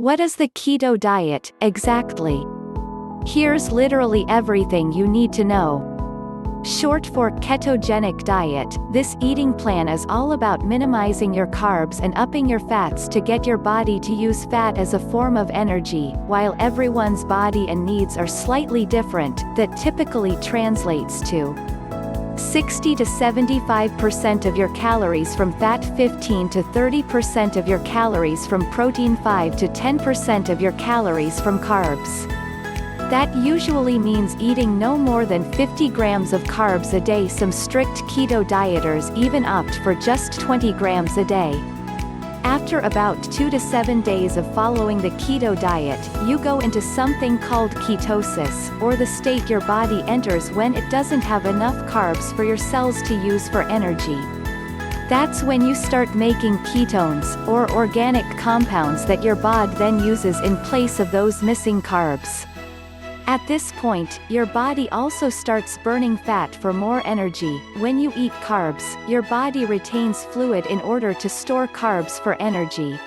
What is the keto diet, exactly? Here's literally everything you need to know. Short for ketogenic diet, this eating plan is all about minimizing your carbs and upping your fats to get your body to use fat as a form of energy. While everyone's body and needs are slightly different, that typically translates to 60 to 75% of your calories from fat, 15 to 30% of your calories from protein, 5 to 10% of your calories from carbs. That usually means eating no more than 50 grams of carbs a day. Some strict keto dieters even opt for just 20 grams a day. After about 2 to 7 days of following the keto diet, you go into something called ketosis, or the state your body enters when it doesn't have enough carbs for your cells to use for energy. That's when you start making ketones, or organic compounds that your body then uses in place of those missing carbs. At this point, your body also starts burning fat for more energy. When you eat carbs, your body retains fluid in order to store carbs for energy.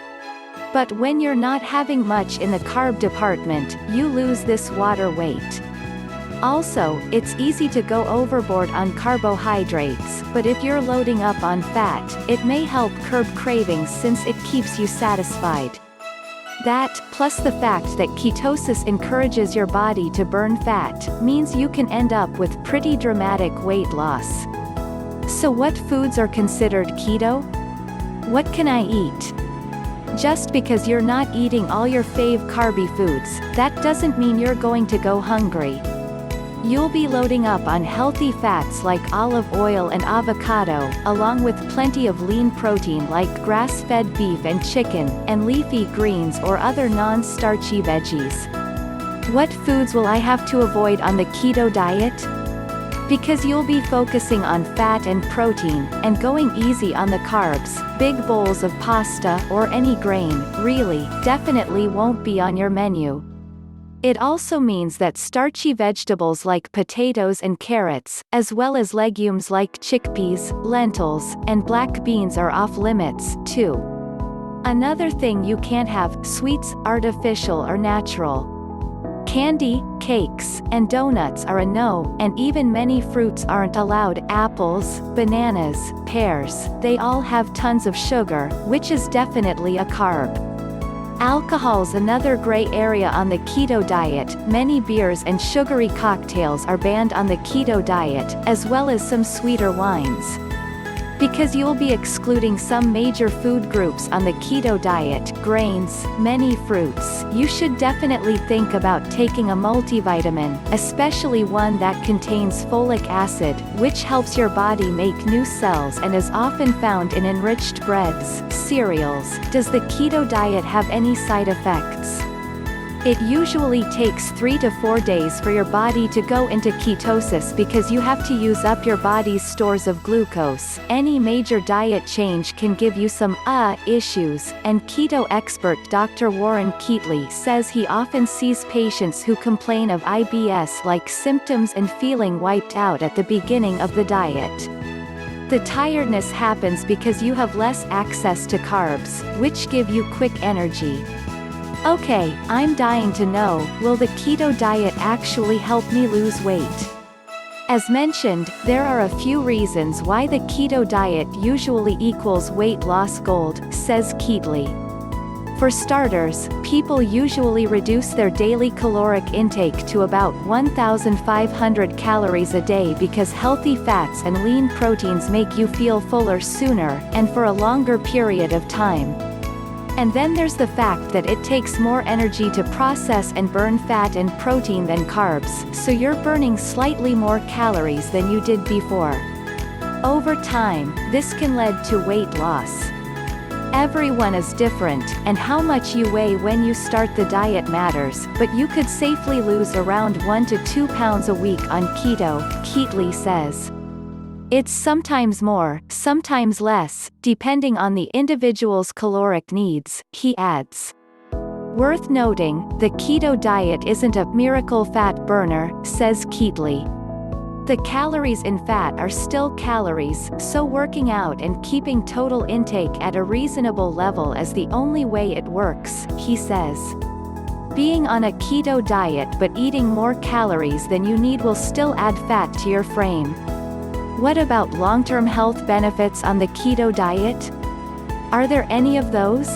But when you're not having much in the carb department, you lose this water weight. Also, it's easy to go overboard on carbohydrates, but if you're loading up on fat, it may help curb cravings since it keeps you satisfied. That, plus the fact that ketosis encourages your body to burn fat, means you can end up with pretty dramatic weight loss. So what foods are considered keto? What can I eat? Just because you're not eating all your fave carby foods, that doesn't mean you're going to go hungry. You'll be loading up on healthy fats like olive oil and avocado, along with plenty of lean protein like grass-fed beef and chicken, and leafy greens or other non-starchy veggies. What foods will I have to avoid on the keto diet? Because you'll be focusing on fat and protein, and going easy on the carbs, big bowls of pasta or any grain, really, definitely won't be on your menu. It also means that starchy vegetables like potatoes and carrots, as well as legumes like chickpeas, lentils, and black beans are off limits, too. Another thing you can't have: sweets, artificial or natural. Candy, cakes, and donuts are a no, and even many fruits aren't allowed: apples, bananas, pears, they all have tons of sugar, which is definitely a carb. Alcohol's another gray area on the keto diet. Many beers and sugary cocktails are banned on the keto diet, as well as some sweeter wines. Because you'll be excluding some major food groups on the keto diet: grains, many fruits, you should definitely think about taking a multivitamin, especially one that contains folic acid, which helps your body make new cells and is often found in enriched breads, cereals. Does the keto diet have any side effects? It usually takes 3 to 4 days for your body to go into ketosis because you have to use up your body's stores of glucose. Any major diet change can give you some issues, and keto expert Dr. Warren Keatley says he often sees patients who complain of IBS-like symptoms and feeling wiped out at the beginning of the diet. The tiredness happens because you have less access to carbs, which give you quick energy. Okay, I'm dying to know, will the keto diet actually help me lose weight? As mentioned, there are a few reasons why the keto diet usually equals weight loss gold, says Keatley. For starters, people usually reduce their daily caloric intake to about 1,500 calories a day because healthy fats and lean proteins make you feel fuller sooner, and for a longer period of time. And then there's the fact that it takes more energy to process and burn fat and protein than carbs, so you're burning slightly more calories than you did before. Over time, this can lead to weight loss. Everyone is different, and how much you weigh when you start the diet matters, but you could safely lose around 1 to 2 pounds a week on keto, Keatley says. It's sometimes more, sometimes less, depending on the individual's caloric needs, he adds. Worth noting, the keto diet isn't a miracle fat burner, says Keatley. The calories in fat are still calories, so working out and keeping total intake at a reasonable level is the only way it works, he says. Being on a keto diet but eating more calories than you need will still add fat to your frame. What about long-term health benefits on the keto diet? Are there any of those?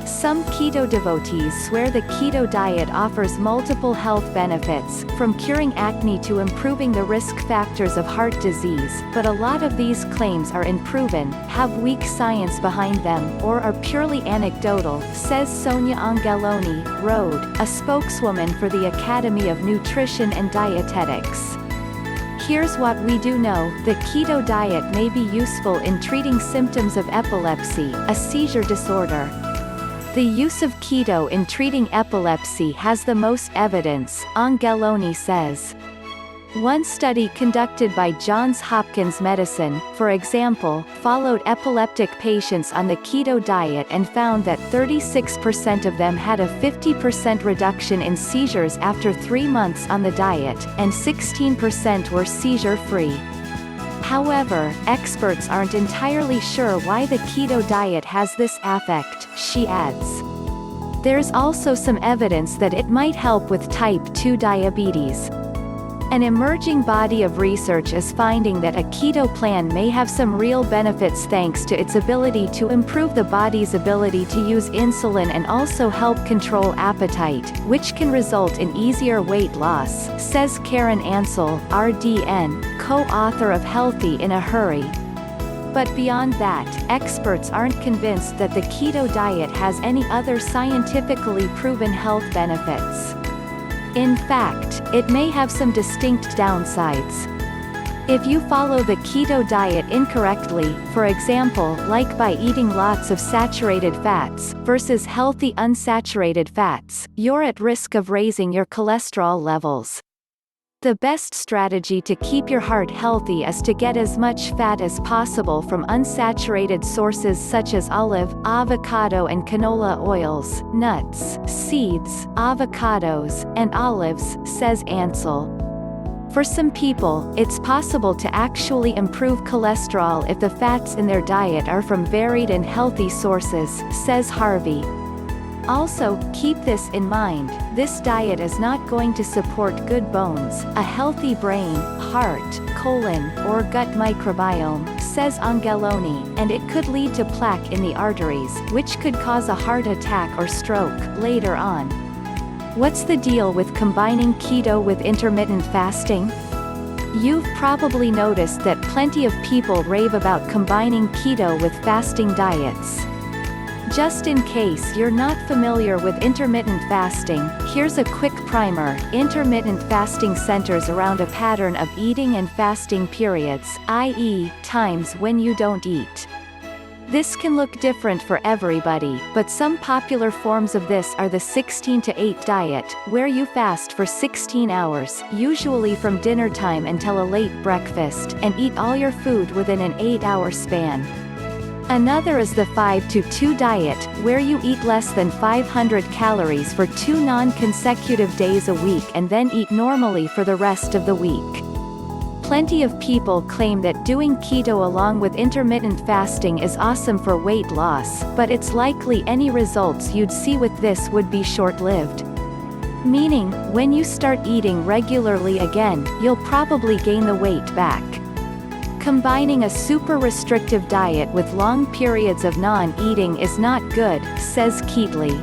Some keto devotees swear the keto diet offers multiple health benefits, from curing acne to improving the risk factors of heart disease, but a lot of these claims are unproven, have weak science behind them, or are purely anecdotal, says Sonia Angeloni, Rhode, a spokeswoman for the Academy of Nutrition and Dietetics. Here's what we do know: the keto diet may be useful in treating symptoms of epilepsy, a seizure disorder. The use of keto in treating epilepsy has the most evidence, Angeloni says. One study conducted by Johns Hopkins Medicine, for example, followed epileptic patients on the keto diet and found that 36% of them had a 50% reduction in seizures after 3 months on the diet, and 16% were seizure-free. However, experts aren't entirely sure why the keto diet has this effect, she adds. There's also some evidence that it might help with type 2 diabetes. An emerging body of research is finding that a keto plan may have some real benefits thanks to its ability to improve the body's ability to use insulin and also help control appetite, which can result in easier weight loss, says Karen Ansel, RDN, co-author of Healthy in a Hurry. But beyond that, experts aren't convinced that the keto diet has any other scientifically proven health benefits. In fact, it may have some distinct downsides. If you follow the keto diet incorrectly, for example like by eating lots of saturated fats, versus healthy unsaturated fats, you're at risk of raising your cholesterol levels. The best strategy to keep your heart healthy is to get as much fat as possible from unsaturated sources such as olive, avocado and canola oils, nuts, seeds, avocados, and olives, says Ansel. For some people, it's possible to actually improve cholesterol if the fats in their diet are from varied and healthy sources, says Harvey. Also, keep this in mind: this diet is not going to support good bones, a healthy brain, heart, colon, or gut microbiome, says Angeloni, and it could lead to plaque in the arteries, which could cause a heart attack or stroke later on. What's the deal with combining keto with intermittent fasting? You've probably noticed that plenty of people rave about combining keto with fasting diets. Just in case you're not familiar with intermittent fasting, here's a quick primer. Intermittent fasting centers around a pattern of eating and fasting periods, i.e., times when you don't eat. This can look different for everybody, but some popular forms of this are the 16-8 diet, where you fast for 16 hours, usually from dinner time until a late breakfast, and eat all your food within an 8-hour span. Another is the 5-2 diet, where you eat less than 500 calories for 2 non-consecutive days a week and then eat normally for the rest of the week. Plenty of people claim that doing keto along with intermittent fasting is awesome for weight loss, but it's likely any results you'd see with this would be short-lived. Meaning, when you start eating regularly again, you'll probably gain the weight back. Combining a super restrictive diet with long periods of non-eating is not good, says Keatley.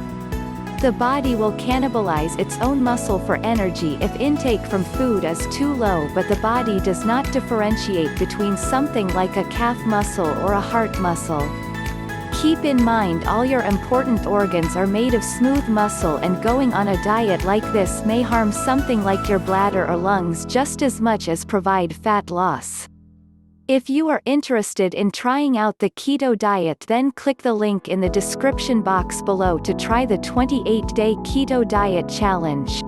The body will cannibalize its own muscle for energy if intake from food is too low, but the body does not differentiate between something like a calf muscle or a heart muscle. Keep in mind all your important organs are made of smooth muscle, and going on a diet like this may harm something like your bladder or lungs just as much as provide fat loss. If you are interested in trying out the keto diet, then click the link in the description box below to try the 28-day keto diet challenge.